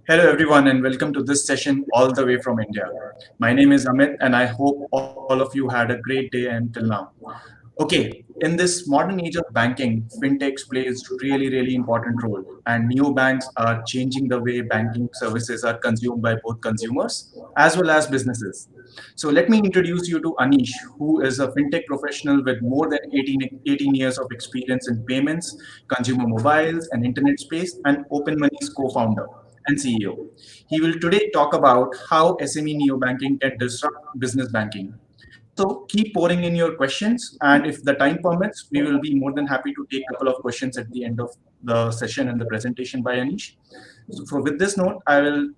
Hello, everyone, and welcome to this session all the way from India. My name is Amit, and I hope all of you had a great day until now. Okay, in this modern age of banking, fintechs plays really important role, and neobanks are changing the way banking services are consumed by both consumers as well as businesses. So let me introduce you to Anish, who is a fintech professional with more than 18 years of experience in payments, consumer mobiles, and internet space, and Open Money's co-founder and CEO. He will today talk about how SME neobanking can disrupt business banking. So keep pouring in your questions, and if the time permits, we will be more than happy to take a couple of questions at the end of the session and the presentation by Anish. So with this note, I will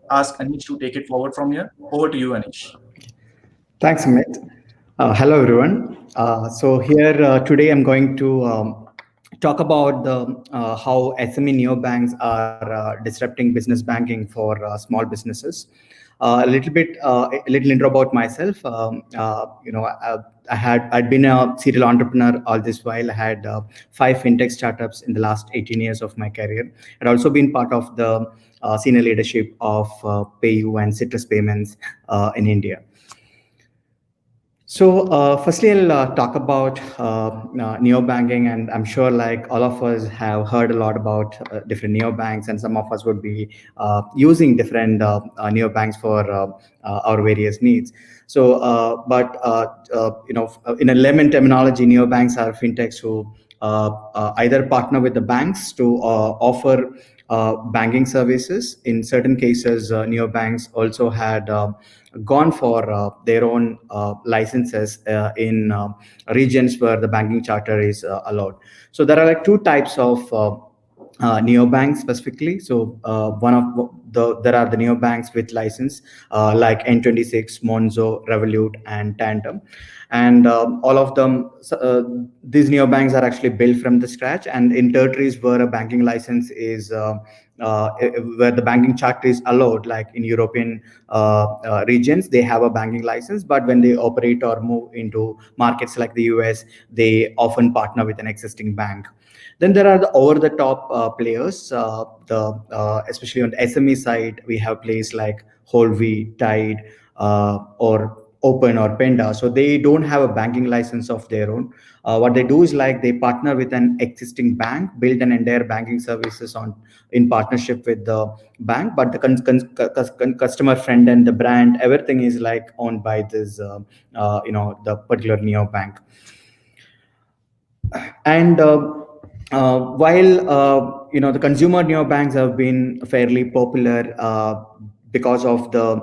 ask Anish to take it forward from here. Over to you, Anish. Thanks, Amit. Hello, everyone. So here today, I'm going to talk about how SME neobanks are disrupting business banking for small businesses. A little intro about myself. I'd been a serial entrepreneur all this while. I had 5 fintech startups in the last 18 years of my career. I'd also been part of the senior leadership of PayU and Citrus Payments in India. So, firstly, I'll talk about neobanking, and I'm sure, like all of us, have heard a lot about different neobanks, and some of us would be using different neobanks for our various needs. So, in a layman terminology, neobanks are fintechs who either partner with the banks to offer banking services. In certain cases, neobanks also had gone for their own licenses in regions where the banking charter is allowed. So there are like two types of neobanks specifically. So there are the neobanks with license like N26, Monzo, Revolut, and Tandem, and all of them. These neobanks are actually built from the scratch, and in territories where a banking license is where the banking charter is allowed, like in European regions, they have a banking license. But when they operate or move into markets like the US, they often partner with an existing bank. Then there are the over-the-top players. Especially on the SME side, we have players like Wholevy, Tide, or Open or Penda. So they don't have a banking license of their own. What they do is like they partner with an existing bank, build an entire banking services on in partnership with the bank, but the customer friend and the brand, everything is like owned by this, the particular neo bank. And while the consumer neobanks have been fairly popular because of the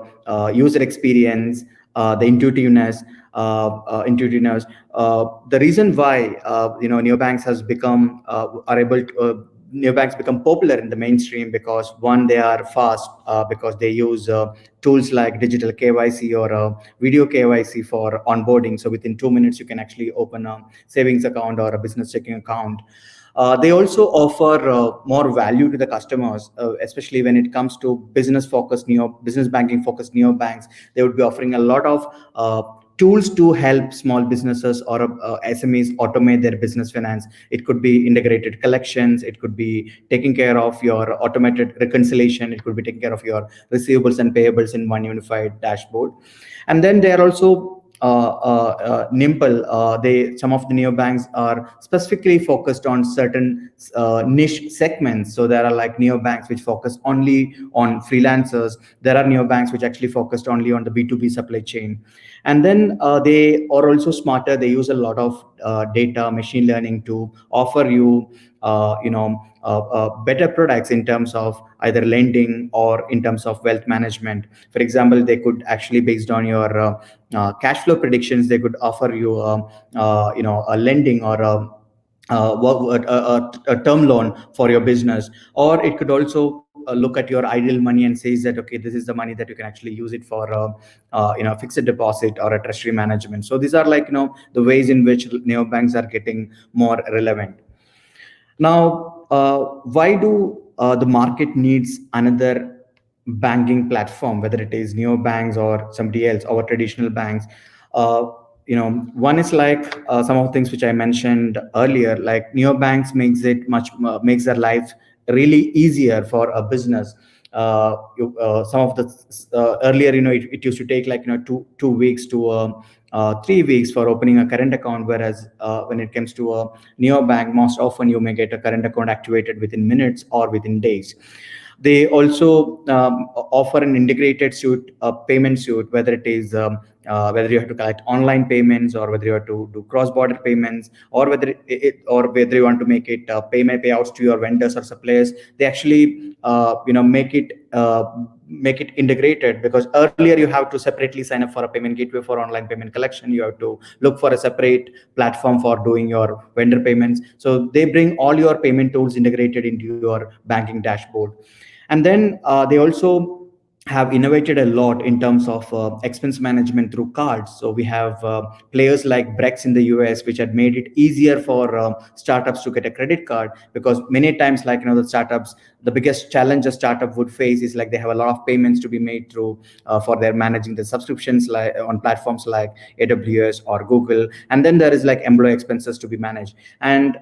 user experience, the intuitiveness. The reason why neobanks has become are able to neobanks become popular in the mainstream, because one, they are fast, because they use tools like digital KYC or video KYC for onboarding. So within 2 minutes, you can actually open a savings account or a business checking account. They also offer more value to the customers, especially when it comes to business banking focused neobanks. They would be offering a lot of tools to help small businesses or SMEs automate their business finance. It could be integrated collections, it could be taking care of your automated reconciliation, it could be taking care of your receivables and payables in one unified dashboard. And then they are also nimble. Some of the neobanks are specifically focused on certain niche segments. So there are like neobanks which focus only on freelancers. There are neobanks which actually focused only on the B2B supply chain. And then they are also smarter. They use a lot of data, machine learning to offer you better products in terms of either lending or in terms of wealth management. For example, they could actually, based on your cash flow predictions, they could offer you a lending or a term loan for your business. Or it could also look at your idle money and says that, okay, this is the money that you can actually use it for fixed deposit or a treasury management. So these are like the ways in which neobanks are getting more relevant. Now, why do the market needs another banking platform, whether it is neobanks or somebody else, or traditional banks? One is like some of the things which I mentioned earlier, like neobanks makes their life really easier for a business. some of the earlier, it used to take like 2 weeks to 3 weeks for opening a current account, whereas when it comes to a neobank, most often you may get a current account activated within minutes or within days. They also offer an integrated suite, payment suite, whether it is whether you have to collect online payments, or whether you have to do cross-border payments, or whether you want to make it payouts to your vendors or suppliers. They actually make it integrated, because earlier you have to separately sign up for a payment gateway for online payment collection. You have to look for a separate platform for doing your vendor payments. So they bring all your payment tools integrated into your banking dashboard. And then they also have innovated a lot in terms of expense management through cards. So we have players like Brex in the US, which had made it easier for startups to get a credit card, because many times, like the startups, the biggest challenge a startup would face is like they have a lot of payments to be made through for their managing the subscriptions, like on platforms like AWS or Google, and then there is like employee expenses to be managed. And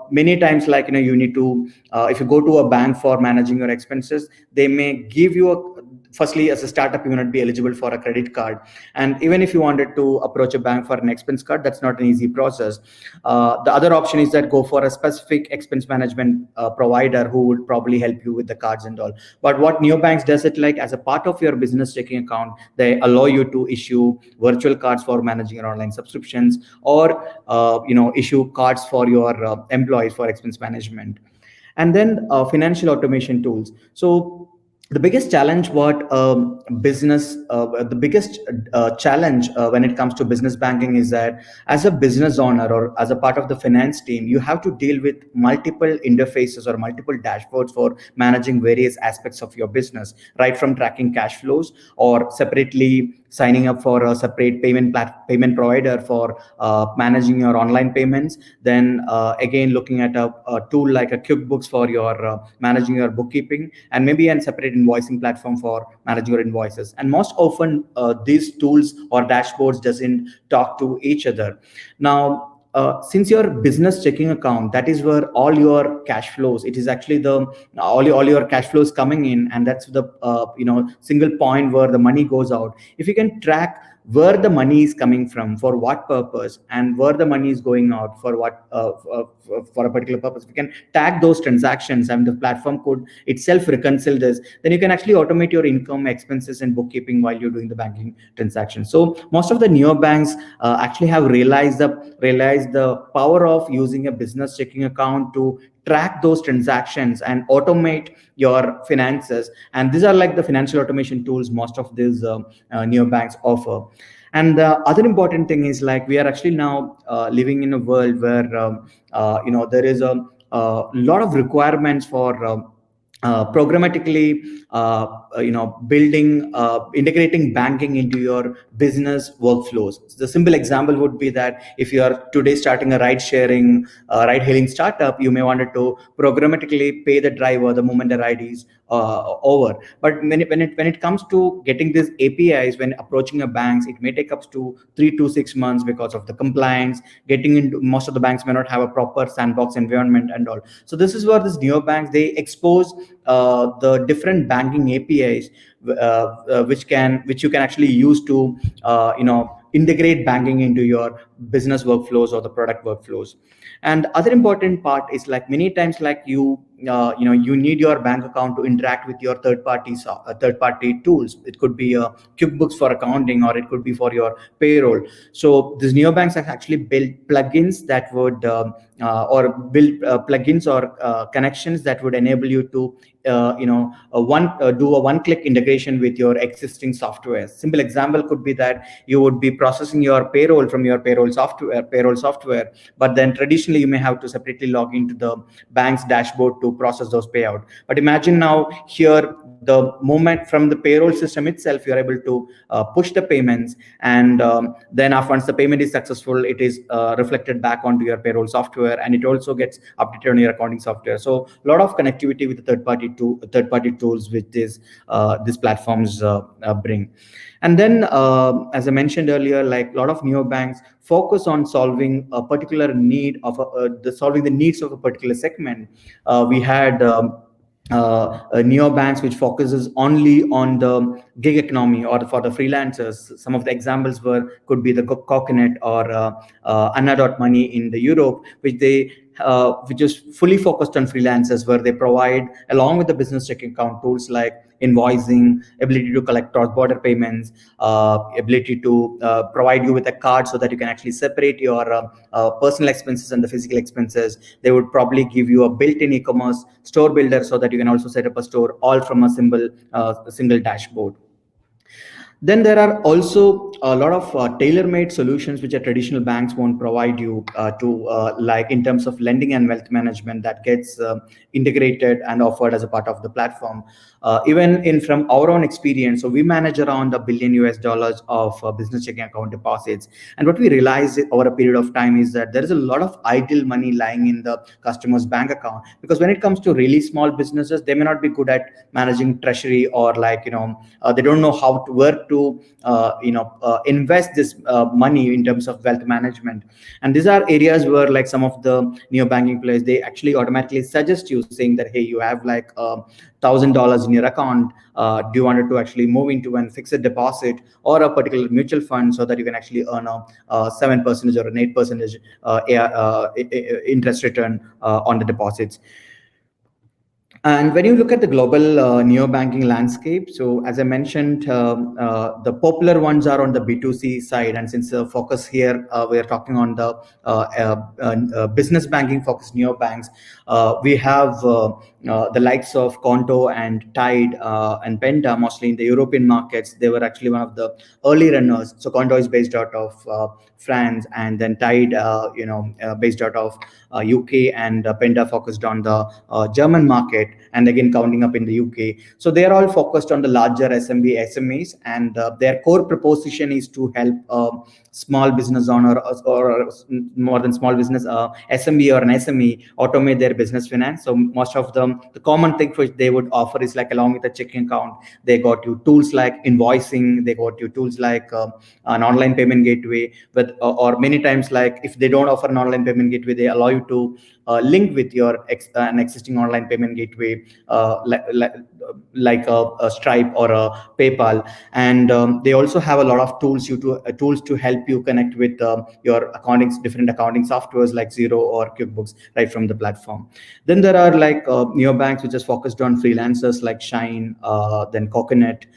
many times, like you need to if you go to a bank for managing your expenses, they may give you firstly, as a startup, you will not be eligible for a credit card. And even if you wanted to approach a bank for an expense card, that's not an easy process. The other option is that go for a specific expense management provider who would probably help you with the cards and all. But what neobanks does it, like as a part of your business checking account, they allow you to issue virtual cards for managing your online subscriptions, or issue cards for your employees for expense management. And then financial automation tools. So the biggest challenge what business the biggest challenge when it comes to business banking is that, as a business owner or as a part of the finance team, you have to deal with multiple interfaces or multiple dashboards for managing various aspects of your business, right from tracking cash flows, or separately signing up for a separate payment provider for managing your online payments. Then again, looking at a tool like a QuickBooks for your managing your bookkeeping, and maybe a separate invoicing platform for managing your invoices. And most often these tools or dashboards doesn't talk to each other. Now since your business checking account, that is where all your cash flows, it is actually the all your cash flows coming in, and that's the single point where the money goes out. If you can track where the money is coming from, for what purpose, and where the money is going out for what for a particular purpose, we can tag those transactions, and the platform could itself reconcile this. Then you can actually automate your income, expenses, and bookkeeping while you're doing the banking transaction. So most of the neobanks actually have realized the power of using a business checking account to track those transactions and automate your finances. And these are like the financial automation tools most of these neobanks offer. And the other important thing is, like, we are actually now living in a world where there is a lot of requirements for programmatically building integrating banking into your business workflows. The simple example would be that if you are today starting a ride hailing startup, you may want to programmatically pay the driver the moment the ride is over. But when it comes to getting these APIs, when approaching a banks, it may take up to 3 to 6 months because of the compliance. Getting into, most of the banks may not have a proper sandbox environment and all. So this is where this neobanks, they expose the different banking APIs which you can actually use to integrate banking into your business workflows or the product workflows. And other important part is, like, many times, like you need your bank account to interact with your third party tools. It could be QuickBooks for accounting, or it could be for your payroll. So these neobanks have actually built plugins that would plugins or connections that would enable you to do a one-click integration with your existing software. Simple example could be that you would be processing your payroll from your payroll software, but then traditionally you may have to separately log into the bank's dashboard to process those payouts. But imagine now, here, the moment from the payroll system itself, you're able to push the payments, and then after, once the payment is successful, it is reflected back onto your payroll software, and it also gets updated on your accounting software. So a lot of connectivity with the third party tools which these platforms bring. And then as I mentioned earlier, like, a lot of neobanks focus on solving a particular need of solving the needs of a particular segment. We had neobanks which focuses only on the gig economy or for the freelancers. Some of the examples could be the Coconut or Anna.money in the Europe, which is fully focused on freelancers, where they provide, along with the business checking account, tools like invoicing, ability to collect cross-border payments, ability to provide you with a card so that you can actually separate your personal expenses and the physical expenses. They would probably give you a built-in e-commerce store builder so that you can also set up a store all from a single dashboard. Then there are also a lot of tailor-made solutions which a traditional banks won't provide you like in terms of lending and wealth management, that gets integrated and offered as a part of the platform. Even in from our own experience, so we manage around $1 billion of business checking account deposits, and what we realized over a period of time is that there is a lot of idle money lying in the customer's bank account, because when it comes to really small businesses, they may not be good at managing treasury, or they don't know how to work to invest this money in terms of wealth management. And these are areas where, like, some of the neo banking players, they actually automatically suggest you, saying that, hey, you have like $1,000 in your account, do you want to actually move into a fixed deposit or a particular mutual fund, so that you can actually earn a 7% or an 8% interest return on the deposits. And when you look at the global neo-banking landscape, so as I mentioned, the popular ones are on the B2C side. And since the focus here, we are talking on the business banking focused neo-banks, we have the likes of Conto and Tide and Penta, mostly in the European markets. They were actually one of the early runners. So Conto is based out of France, and then Tide, based out of UK, and Penta focused on the German market, and again counting up in the UK. So they are all focused on the larger SMEs, and their core proposition is to help small business owner, or more than small business, SME or an SME, automate their business finance. So most of them, the common thing which they would offer is, like, along with a checking account, they got you tools like invoicing, they got you tools like an online payment gateway, or many times, like, if they don't offer an online payment gateway, they allow you to link with an existing online payment gateway, like a Stripe or a PayPal. And they also have a lot of tools to help you connect with your different accounting softwares like Xero or QuickBooks, right from the platform. Then there are, like, neobanks which is focused on freelancers like Shine, then Coconut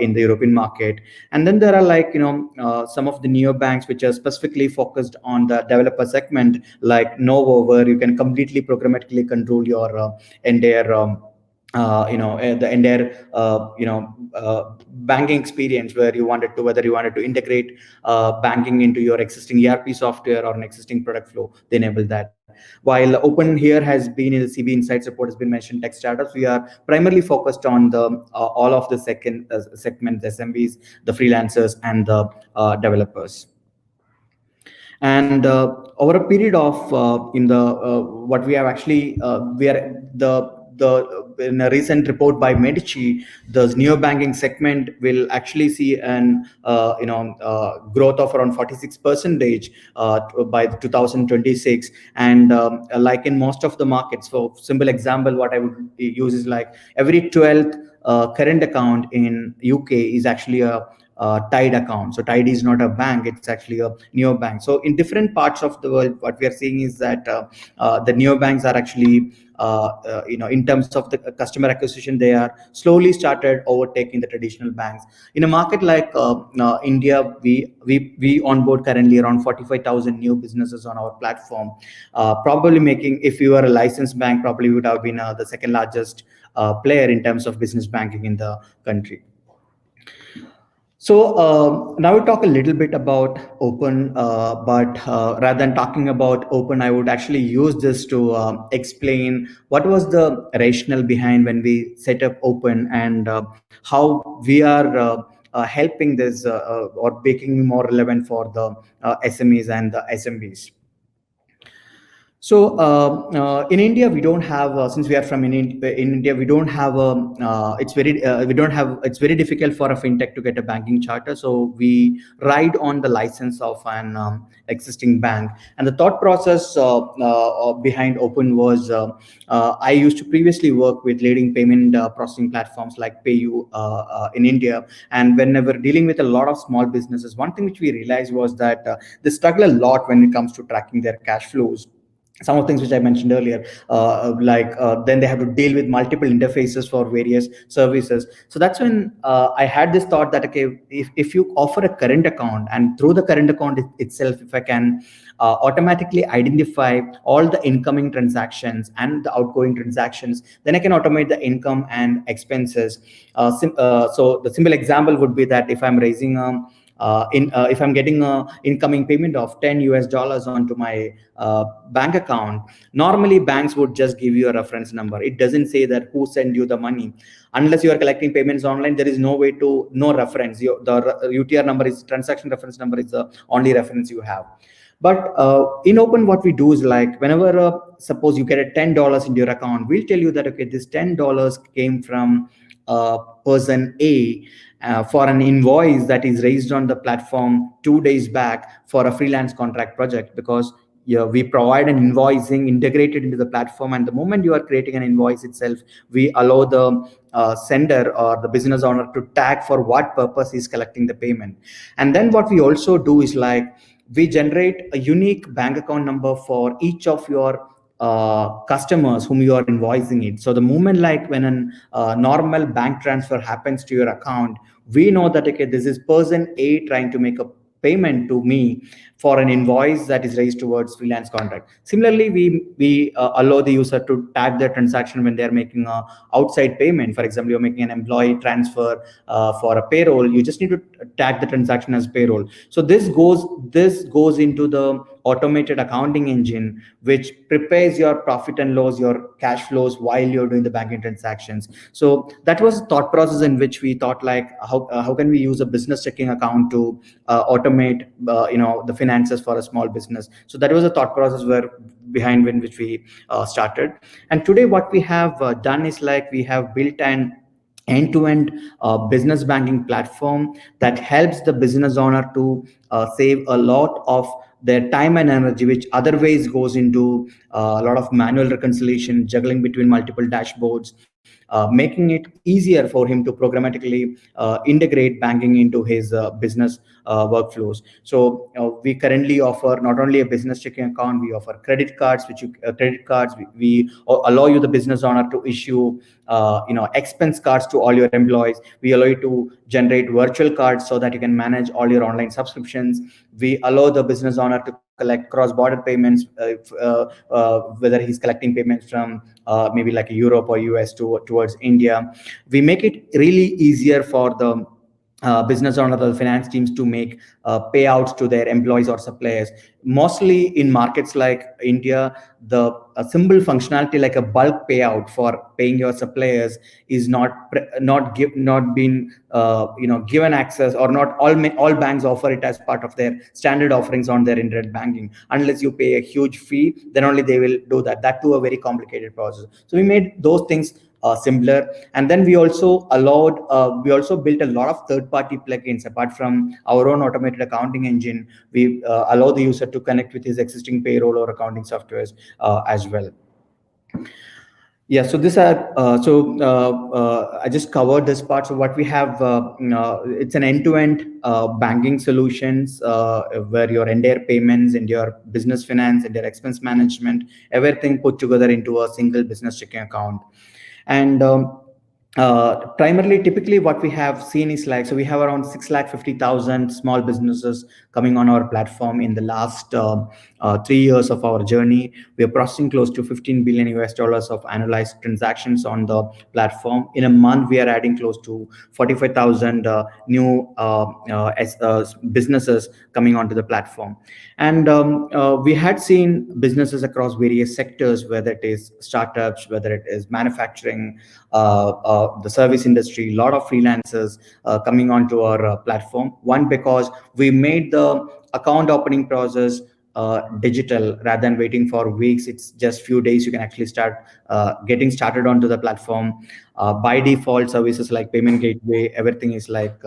in the European market. And then there are, like, some of the neobanks which are specifically focused on the developer segment, like Novo, where you can completely programmatically control your entire the entire banking experience, where whether you wanted to integrate banking into your existing ERP software or an existing product flow, they enable that. While Open here has been in the CB Insights report, has been mentioned tech startups, we are primarily focused on the all of the second segments, SMBs, the freelancers, and the developers. And over a period of in the what we have actually we are the in a recent report by Medici, the neo-banking segment will actually see an growth of around 46% by 2026. And like in most of the markets, for simple example, what I would use is, like, every 12th current account in UK is actually a Tide account. So Tide is not a bank; it's actually a neobank. So in different parts of the world, what we are seeing is that the neobanks are actually, in terms of the customer acquisition, they are slowly started overtaking the traditional banks. In a market like India, we onboard currently around 45,000 new businesses on our platform. Probably making, if you are a licensed bank, probably would have been the second largest player in terms of business banking in the country. So now we talk a little bit about Open, but rather than talking about Open, I would actually use this to explain what was the rationale behind when we set up Open, and how we are helping this or making more relevant for the SMEs and the SMBs. In India, we don't have since we are from in India, we don't have a it's very we don't have it's very difficult for a fintech to get a banking charter. So we ride on the license of an existing bank. And the thought process behind Open was I used to previously work with leading payment processing platforms like Payu in India, and whenever dealing with a lot of small businesses, one thing which we realized was that they struggle a lot when it comes to tracking their cash flows. Some of the things which I mentioned earlier, then they have to deal with multiple interfaces for various services. So that's when I had this thought that, okay, if you offer a current account, and through the current account itself, if I can automatically identify all the incoming transactions and the outgoing transactions, then I can automate the income and expenses. So the simple example would be that if I'm raising if I'm getting a incoming payment of $10 onto my bank account, normally banks would just give you a reference number. It doesn't say that who sent you the money. Unless you are collecting payments online, there is no way to no reference. The UTR number is transaction reference number is the only reference you have. But in Open, what we do is like whenever suppose you get a $10 into your account, we'll tell you that okay, this $10 came from person A for an invoice that is raised on the platform 2 days back for a freelance contract project, because yeah, we provide an invoicing integrated into the platform, and the moment you are creating an invoice itself, we allow the sender or the business owner to tag for what purpose he's collecting the payment. And then what we also do is like we generate a unique bank account number for each of your customers whom you are invoicing it. So the moment like when a normal bank transfer happens to your account, we know that okay, this is person A trying to make a payment to me for an invoice that is raised towards freelance contract. Similarly, we allow the user to tag their transaction when they're making a outside payment. For example, you're making an employee transfer for a payroll, you just need to tag the transaction as payroll. So this goes into the automated accounting engine, which prepares your profit and loss, your cash flows while you're doing the banking transactions. So that was a thought process in which we thought like how can we use a business checking account to automate the finances for a small business. So that was a thought process where behind when which we started. And today what we have done is like we have built an end-to-end business banking platform that helps the business owner to save a lot of their time and energy, which otherwise goes into a lot of manual reconciliation, juggling between multiple dashboards, making it easier for him to programmatically integrate banking into his business workflows. So we currently offer not only a business checking account, we offer credit cards, we allow you the business owner to issue expense cards to all your employees. We allow you to generate virtual cards so that you can manage all your online subscriptions. We allow the business owner to collect cross-border payments, whether he's collecting payments from maybe like Europe or US towards India. We make it really easier for the business owner or the finance teams to make payouts to their employees or suppliers. Mostly in markets like India, the a simple functionality like a bulk payout for paying your suppliers is not been given access, or not all banks offer it as part of their standard offerings on their internet banking. Unless you pay a huge fee, then only they will do that too a very complicated process. So we made those things simpler. And then we also built a lot of third-party plugins. Apart from our own automated accounting engine, we allow the user to connect with his existing payroll or accounting softwares as well. Yeah, so I just covered this part. So what we have, it's an end-to-end banking solutions where your entire payments and your business finance and your expense management, everything put together into a single business checking account. And primarily, typically what we have seen is like, so we have around 650,000 small businesses coming on our platform in the last 3 years of our journey. We are processing close to 15 billion US dollars of annualized transactions on the platform. In a month, we are adding close to 45,000 new businesses coming onto the platform. And we had seen businesses across various sectors, whether it is startups, whether it is manufacturing, the service industry, a lot of freelancers coming onto our platform. One, because we made the account opening process digital rather than waiting for weeks. It's just few days you can actually start getting started onto the platform. By default, services like payment gateway, everything is like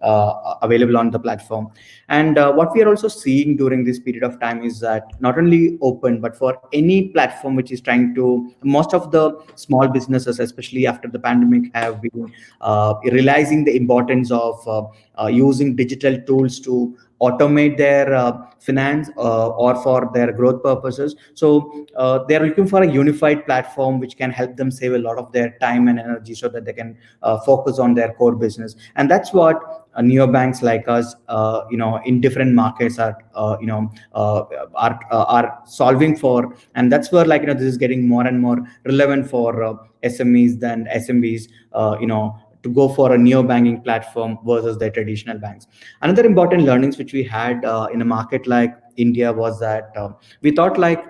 available on the platform. And what we are also seeing during this period of time is that not only open, but for any platform which is trying to, most of the small businesses, especially after the pandemic, have been realizing the importance of using digital tools to automate their finance or for their growth purposes. So they are looking for a unified platform which can help them save a lot of their time and energy so that they can focus on their core business. And that's what neobanks like us, in different markets are solving for. And that's where, like, this is getting more and more relevant for SMEs than SMBs. To go for a neo banking platform versus the traditional banks. Another important learnings which we had in a market like India was that we thought like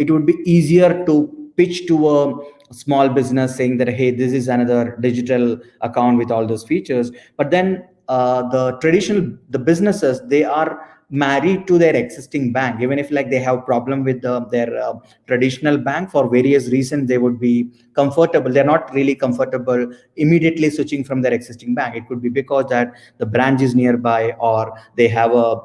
it would be easier to pitch to a small business saying that, hey, this is another digital account with all those features. But then the businesses, they are married to their existing bank. Even if like they have problem with their traditional bank, for various reasons they would be comfortable, they're not really comfortable immediately switching from their existing bank. It could be because that the branch is nearby, or they have a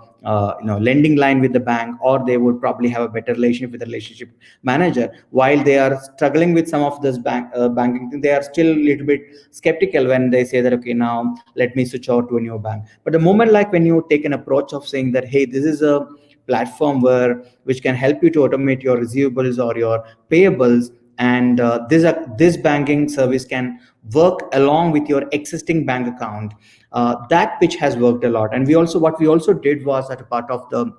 lending line with the bank, or they would probably have a better relationship with the relationship manager. While they are struggling with some of this banking thing, they are still a little bit skeptical when they say that, okay, now let me switch over to a new bank. But the moment, like, when you take an approach of saying that, hey, this is a platform which can help you to automate your receivables or your payables, and this banking service can work along with your existing bank account. That pitch has worked a lot. And what we also did was, that a part of the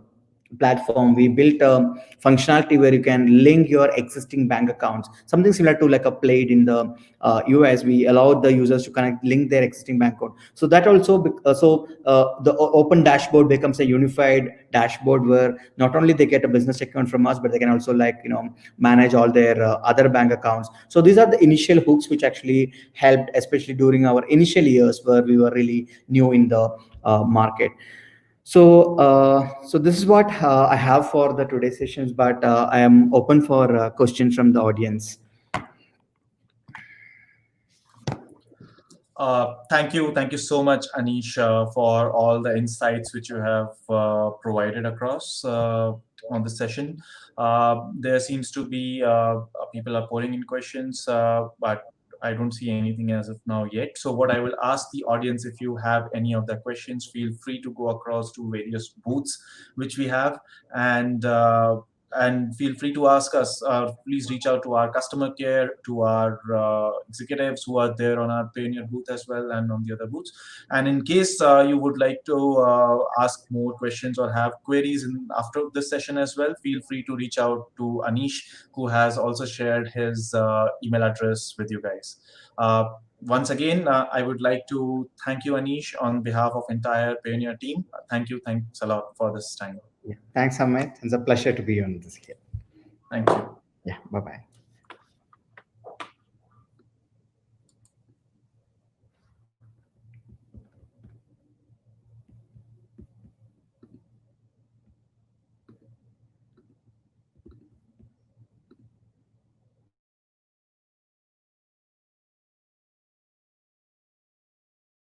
platform, we built a functionality where you can link your existing bank accounts, something similar to like a Plaid in the US. We allowed the users to connect, link their existing bank account. So that also the open dashboard becomes a unified dashboard where not only they get a business account from us, but they can also, like, manage all their other bank accounts. So these are the initial hooks which actually helped, especially during our initial years where we were really new in the market. So this is what I have for the today's sessions, but I am open for questions from the audience. Thank you so much, Anish, for all the insights which you have provided across on the session. There seems to be people are pouring in questions, but I don't see anything as of now yet. So what I will ask the audience, if you have any of the questions, feel free to go across to various booths which we have, and feel free to ask us. Please reach out to our customer care, to our executives who are there on our Payoneer booth as well, and on the other booths. And in case you would like to ask more questions or have queries after this session as well, feel free to reach out to Anish, who has also shared his email address with you guys. Once again, I would like to thank you, Anish, on behalf of entire Payoneer team. Thank you. Thanks a lot for this time. Yeah. Thanks, Amit. It's a pleasure to be on this here. Thank you. Yeah. Bye bye.